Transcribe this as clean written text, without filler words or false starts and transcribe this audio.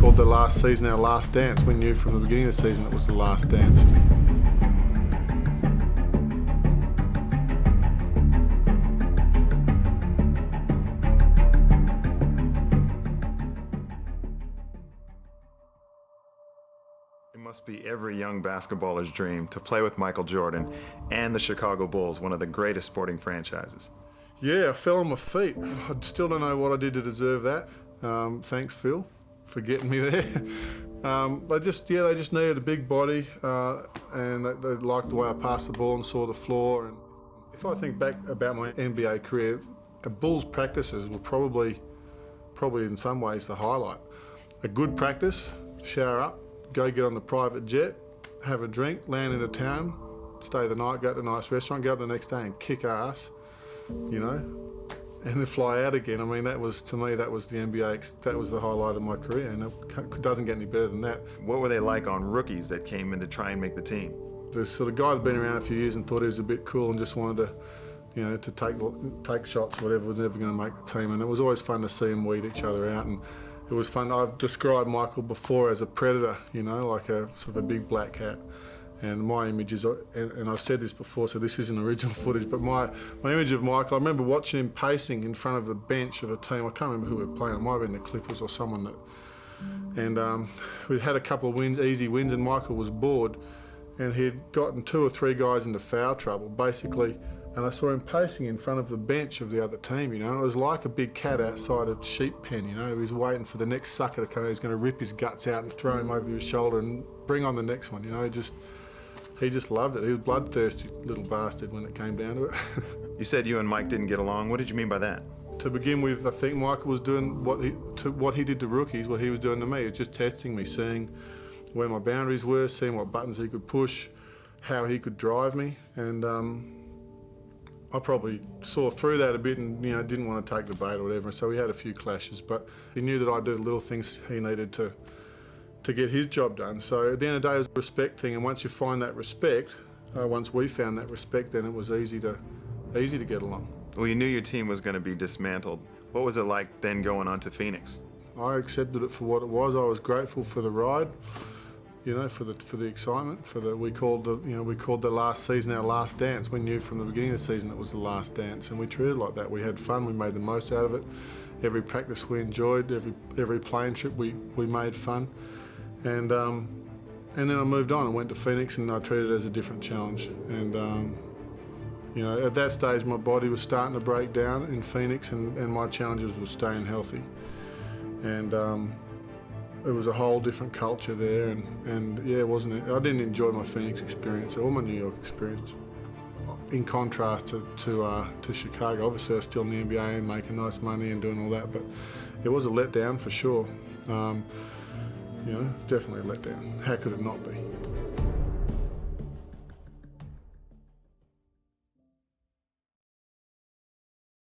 called the last season our last dance. We knew from the beginning of the season it was the last dance. It must be every young basketballer's dream to play with Michael Jordan and the Chicago Bulls, one of the greatest sporting franchises. Yeah, I fell on my feet. I still don't know what I did to deserve that. Thanks, Phil, for getting me there. They just needed a big body, and they liked the way I passed the ball and saw the floor. And if I think back about my NBA career, Bulls practices were probably in some ways the highlight. A good practice, shower up, go get on the private jet, have a drink, land into town, stay the night, go to a nice restaurant, go up the next day and kick ass, you know, and then fly out again. I mean, that was, to me, that was the NBA, that was the highlight of my career, and it doesn't get any better than that. What were they like on rookies that came in to try and make the team? The sort of guy that'd been around a few years and thought he was a bit cool and just wanted to, you know, to take shots or whatever, was never going to make the team, and it was always fun to see them weed each other out. And it was fun. I've described Michael before as a predator, you know, like a sort of a big black cat. And my image is, and I've said this before, so this isn't original footage, but my image of Michael, I remember watching him pacing in front of the bench of a team. I can't remember who we were playing. It might have been the Clippers or someone that. And we'd had a couple of wins, easy wins, and Michael was bored, and he'd gotten 2 or 3 guys into foul trouble, basically. And I saw him pacing in front of the bench of the other team, you know. It was like a big cat outside a sheep pen, you know. He was waiting for the next sucker to come. He was going to rip his guts out and throw him over his shoulder and bring on the next one, you know. He just loved it. He was bloodthirsty little bastard when it came down to it. You said you and Mike didn't get along. What did you mean by that? To begin with, I think Michael was doing what he did to rookies, what he was doing to me. He was just testing me, seeing where my boundaries were, seeing what buttons he could push, how he could drive me, and I probably saw through that a bit and, you know, didn't want to take the bait or whatever, so we had a few clashes, but he knew that I'd do the little things he needed to get his job done. So at the end of the day, it was a respect thing, and once you find that respect, once we found that respect, then it was easy to get along. Well, you knew your team was going to be dismantled. What was it like then going on to Phoenix? I accepted it for what it was. I was grateful for the ride, you know, for the excitement, we called the last season our last dance. We knew from the beginning of the season it was the last dance, and we treated it like that. We had fun, we made the most out of it. Every practice we enjoyed, every plane trip we made fun. And then I moved on and went to Phoenix, and I treated it as a different challenge. And you know, at that stage my body was starting to break down in Phoenix, and my challenges were staying healthy. And it was a whole different culture there, and yeah, I didn't enjoy my Phoenix experience or my New York experience. In contrast to Chicago, obviously I was still in the NBA and making nice money and doing all that, but it was a letdown for sure. You know, definitely a letdown. How could it not be?